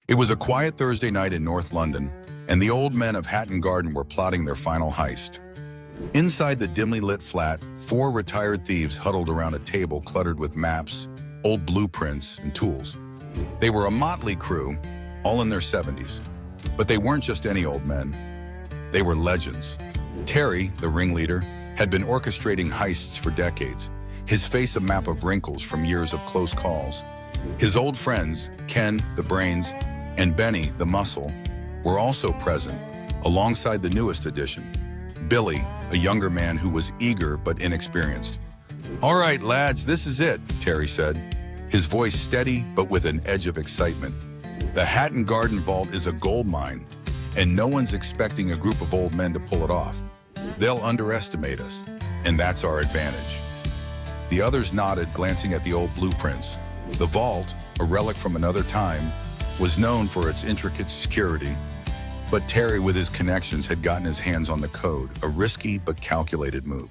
It was a quiet Thursday night in North London, and the old men of Hatton Garden were plotting their final heist. Inside the dimly lit flat, four retired thieves huddled around a table cluttered with maps, old blueprints, and tools. They were a motley crew, all in their 70s. But they weren't just any old men. They were legends. Terry, the ringleader, had been orchestrating heists for decades, his face a map of wrinkles from years of close calls. His old friends, Ken, the brains, and Benny, the muscle, were also present, alongside the newest addition, Billy, a younger man who was eager but inexperienced. "All right, lads, this is it," Terry said, his voice steady but with an edge of excitement. "The Hatton Garden Vault is a gold mine, and no one's expecting a group of old men to pull it off. They'll underestimate us, and that's our advantage." The others nodded, glancing at the old blueprints. The vault, a relic from another time, was known for its intricate security, but Terry, with his connections, had gotten his hands on the code, a risky but calculated move.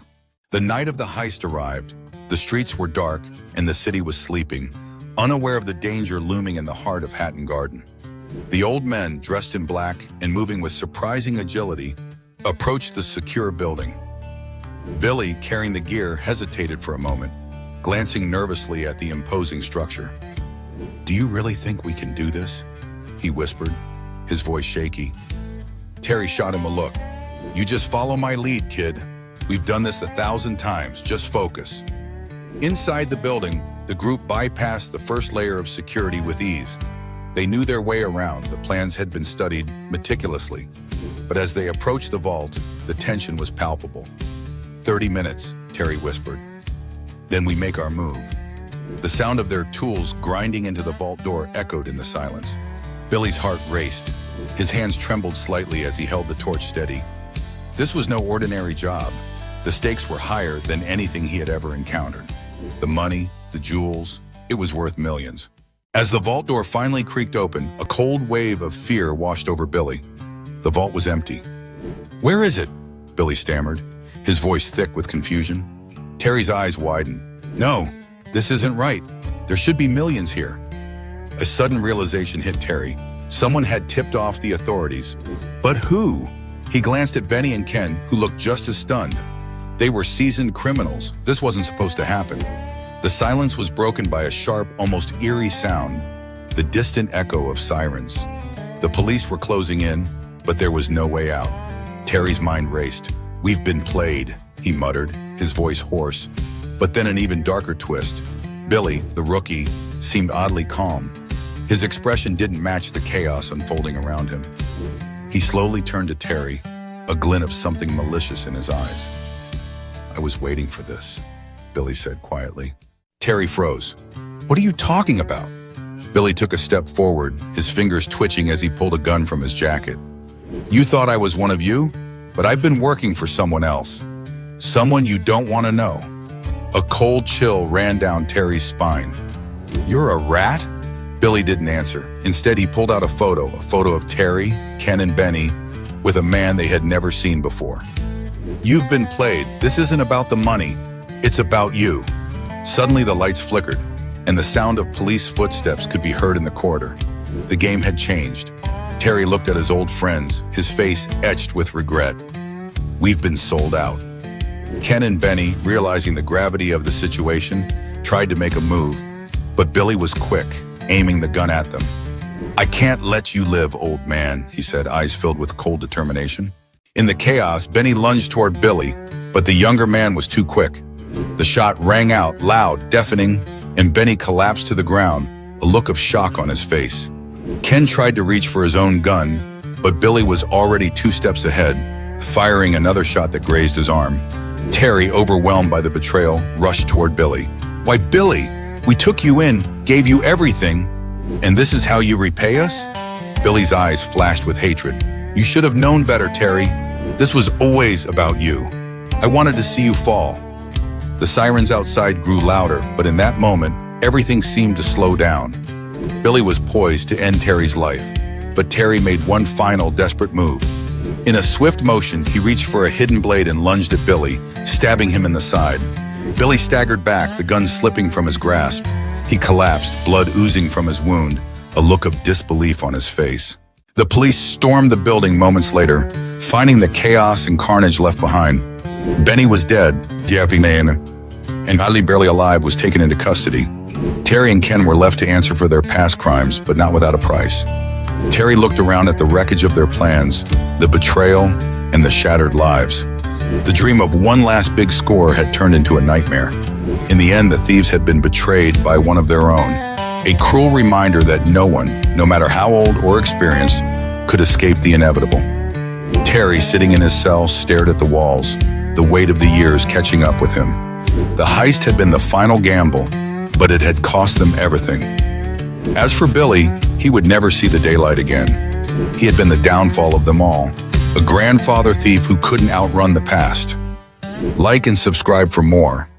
The night of the heist arrived. The streets were dark, and the city was sleeping, unaware of the danger looming in the heart of Hatton Garden. The old men, dressed in black and moving with surprising agility, approached the secure building. Billy, carrying the gear, hesitated for a moment, glancing nervously at the imposing structure. "Do you really think we can do this?" he whispered, his voice shaky. Terry shot him a look. "You just follow my lead, kid. We've done this 1,000 times. Just focus." Inside the building, the group bypassed the first layer of security with ease. They knew their way around. The plans had been studied meticulously. But as they approached the vault, the tension was palpable. 30 minutes, Terry whispered. "Then we make our move." The sound of their tools grinding into the vault door echoed in the silence. Billy's heart raced. His hands trembled slightly as he held the torch steady. This was no ordinary job. The stakes were higher than anything he had ever encountered. The money, the jewels, it was worth millions. As the vault door finally creaked open, a cold wave of fear washed over Billy. The vault was empty. "Where is it?" Billy stammered, his voice thick with confusion. Terry's eyes widened. "No, this isn't right. There should be millions here." A sudden realization hit Terry. Someone had tipped off the authorities. But who? He glanced at Benny and Ken, who looked just as stunned. They were seasoned criminals. This wasn't supposed to happen. The silence was broken by a sharp, almost eerie sound, the distant echo of sirens. The police were closing in, but there was no way out. Terry's mind raced. "We've been played," he muttered, his voice hoarse. But then an even darker twist. Billy, the rookie, seemed oddly calm. His expression didn't match the chaos unfolding around him. He slowly turned to Terry, a glint of something malicious in his eyes. "I was waiting for this," Billy said quietly. Terry froze. "What are you talking about?" Billy took a step forward, his fingers twitching as he pulled a gun from his jacket. "You thought I was one of you, but I've been working for someone else. Someone you don't want to know." A cold chill ran down Terry's spine. "You're a rat?" Billy didn't answer. Instead, he pulled out a photo of Terry, Ken, and Benny, with a man they had never seen before. "You've been played. This isn't about the money. It's about you." Suddenly, the lights flickered, and the sound of police footsteps could be heard in the corridor. The game had changed. Terry looked at his old friends, his face etched with regret. "We've been sold out." Ken and Benny, realizing the gravity of the situation, tried to make a move, but Billy was quick, aiming the gun at them. "I can't let you live, old man," he said, eyes filled with cold determination. In the chaos, Benny lunged toward Billy, but the younger man was too quick. The shot rang out, loud, deafening, and Benny collapsed to the ground, a look of shock on his face. Ken tried to reach for his own gun, but Billy was already 2 steps ahead, firing another shot that grazed his arm. Terry, overwhelmed by the betrayal, rushed toward Billy. "Why, Billy, we took you in, gave you everything, and this is how you repay us?" Billy's eyes flashed with hatred. "You should have known better, Terry. This was always about you. I wanted to see you fall." The sirens outside grew louder, but in that moment, everything seemed to slow down. Billy was poised to end Terry's life, but Terry made one final desperate move. In a swift motion, he reached for a hidden blade and lunged at Billy, stabbing him in the side. Billy staggered back, the gun slipping from his grasp. He collapsed, blood oozing from his wound, a look of disbelief on his face. The police stormed the building moments later, finding the chaos and carnage left behind. Benny was dead, and Ali, barely alive, was taken into custody. Terry and Ken were left to answer for their past crimes, but not without a price. Terry looked around at the wreckage of their plans, the betrayal, and the shattered lives. The dream of one last big score had turned into a nightmare. In the end, the thieves had been betrayed by one of their own, a cruel reminder that no one, no matter how old or experienced, could escape the inevitable. Terry, sitting in his cell, stared at the walls, the weight of the years catching up with him. The heist had been the final gamble, but it had cost them everything. As for Billy, he would never see the daylight again. He had been the downfall of them all, a grandfather thief who couldn't outrun the past. Like and subscribe for more.